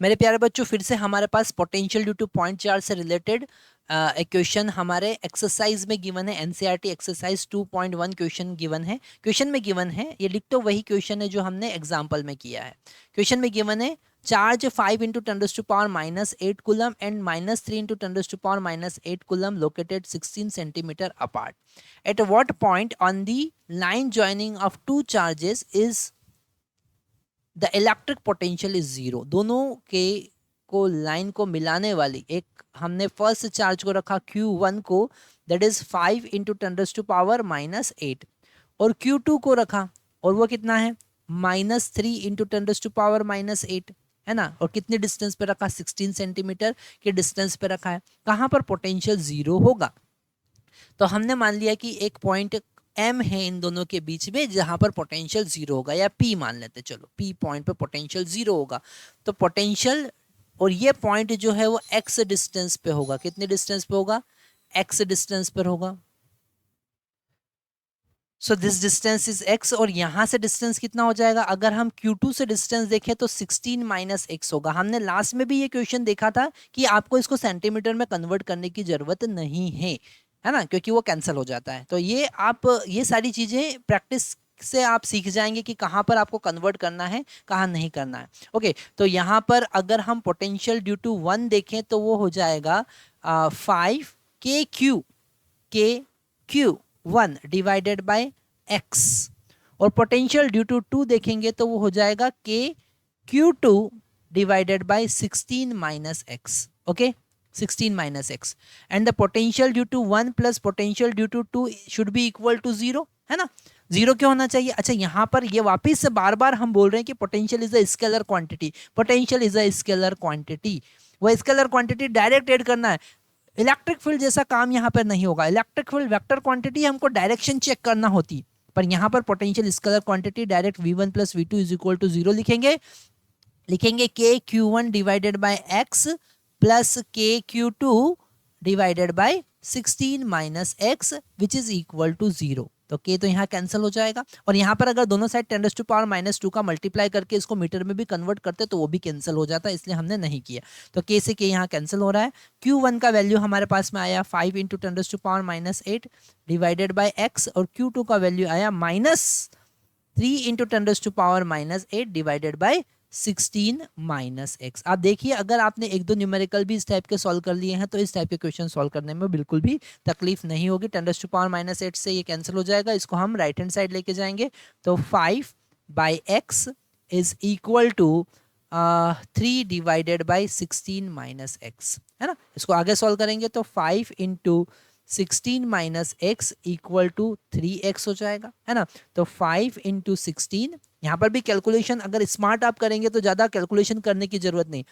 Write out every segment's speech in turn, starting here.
मेरे प्यारे बच्चों, फिर से हमारे पास potential due to point charge से रिलेटेड क्वेश्चन हमारे एक्सरसाइज में गिवन है। एनसीईआरटी एक्सरसाइज 2.1 क्वेश्चन गिवन है। क्वेश्चन में गिवन है, ये लिख तो वही क्वेश्चन है जो हमने एग्जाम्पल में किया है। क्वेश्चन में गिवन है charge 5 into 10⁻⁸ coulomb and -3 into 10⁻⁸ coulomb located 16 centimetre apart. At what point on the line joining of two charges is the electric potential is zero. दोनों के को लाइन को मिलाने वाली एक हमने फर्स्ट चार्ज को रखा Q1 को, दैट इज 5 into 10⁻⁸ और Q2 को रखा और वो कितना है -3 into 10⁻⁸, है ना। और कितने डिस्टेंस पे रखा, 16 सेंटीमीटर के डिस्टेंस पे रखा है। कहाँ पर पोटेंशियल जीरो होगा? तो हमने मान लिया कि एक पॉइंट M है इन दोनों के बीच में जहां पर पोटेंशियल जीरो होगा, या P मान लेते, चलो P पॉइंट पे पोटेंशियल जीरो होगा। तो पोटेंशियल और ये पॉइंट जो है वो x डिस्टेंस पे होगा। कितने डिस्टेंस पे होगा? x डिस्टेंस पर होगा। So this distance is x और यहां से डिस्टेंस कितना हो जाएगा? अगर हम Q2 से डिस्टेंस देखें तो 16 - x होगा। हमने लास्ट में भी ये क्वेश्चन देखा था कि आपको इसको सेंटीमीटर में कन्वर्ट करने की जरूरत नहीं है ना, क्योंकि वो कैंसिल हो जाता है। तो ये आप ये सारी चीजें प्रैक्टिस से आप सीख जाएंगे कि कहाँ पर आपको कन्वर्ट करना है, कहाँ नहीं करना है। ओके, तो यहाँ पर अगर हम पोटेंशियल ड्यू टू 1 देखें तो वो हो जाएगा 5 KQ1 डिवाइडेड बाय x। और पोटेंशियल ड्यू टू 2 देखेंगे तो वो हो जाएगा KQ2 divided by 16 - x। Okay, 16 - x and the potential due to 1 plus potential due to 2 should be equal to 0, है ना। 0 क्यों होना चाहिए? अच्छा, यहाँ पर ये वापिस से बार बार हम बोल रहे हैं कि potential is a scalar quantity. Potential is a scalar quantity, वो स्केलर क्वांटिटी डायरेक्ट ऐड करना है। इलेक्ट्रिक फील्ड जैसा काम यहाँ पर नहीं होगा। इलेक्ट्रिक फील्ड वेक्टर क्वांटिटी हमको डायरेक्शन चेक करना होती, पर यहाँ पर potential scalar quantity direct V1 + V2 is equal to 0 लिखेंगे KQ1 divided by x plus KQ2 divided by 16 - x which is equal to 0। तो k तो यहाँ कैंसिल हो जाएगा, और यहाँ पर अगर दोनों साइड 10⁻⁻² का मल्टीप्लाई करके इसको मीटर में भी कन्वर्ट करते तो वो भी कैंसिल हो जाता, इसलिए हमने नहीं किया। तो k से k यहाँ कैंसिल हो रहा है। Q1 का वैल्यू हमारे पास में आया 5 into 10⁻⁸ डिवाइडेड बाय x, और Q2 का वैल्यू आया -3 into 10⁻⁸ डिवाइडेड बाय 16 - x। आप देखिए, अगर आपने एक दो न्यूमेरिकल भी इस टाइप के सॉल्व कर लिए हैं तो इस टाइप के क्वेश्चन सॉल्व करने में बिल्कुल भी तकलीफ नहीं होगी। 10⁻⁸ से ये कैंसिल हो जाएगा, इसको हम राइट हैंड साइड लेके जाएंगे तो 5/x is equal to 3 divided by 16 - x, है ना। इसको आगे सॉल्व करेंगे तो 5 into 16 - x equal to 3x हो जाएगा, है ना। तो 5 into 16, यहाँ पर भी कैलकुलेशन अगर स्मार्ट आप करेंगे तो ज़्यादा कैलकुलेशन करने की जरूरत नहीं।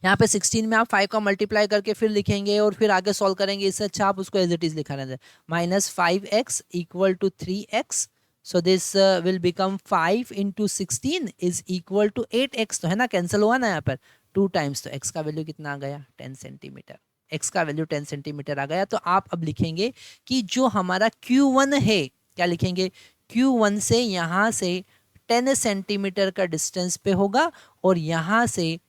यहाँ पे 16 में आप 5 का मल्टीप्लाई करके फिर लिखेंगे और फिर आगे सॉल्व करेंगे। इससे अच्छा आप उसको एज इट इज लिखा रहता है। -5x equal to 3x, so this will become 5 into 16 is equal to 8x। तो है ना, कैंसिल हुआ ना यहाँ पर 2 times, तो x का वैल्यू कितना आ गया? 10 सेंटीमीटर। x का वैल्यू 10 सेंटीमीटर आ गया। तो आप अब लिखेंगे कि जो हमारा Q1 है, क्या लिखेंगे? Q1 से यहाँ से 10 सेंटीमीटर का डिस्टेंस पे होगा, और यहाँ से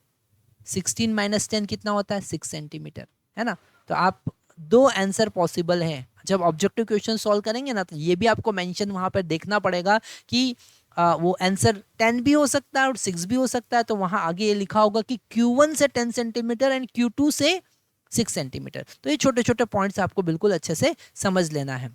16 - 10 कितना होता है? 6 सेंटीमीटर, है ना। तो आप दो आंसर पॉसिबल है। जब ऑब्जेक्टिव क्वेश्चन सॉल्व करेंगे ना, तो ये भी आपको मेंशन वहां पर देखना पड़ेगा कि वो आंसर 10 भी हो सकता है और 6 भी हो सकता है। तो वहां आगे ये लिखा होगा कि Q1 से 10 सेंटीमीटर एंड Q2 से 6 सेंटीमीटर। तो ये छोटे छोटे पॉइंट्स आपको बिल्कुल अच्छे से समझ लेना है।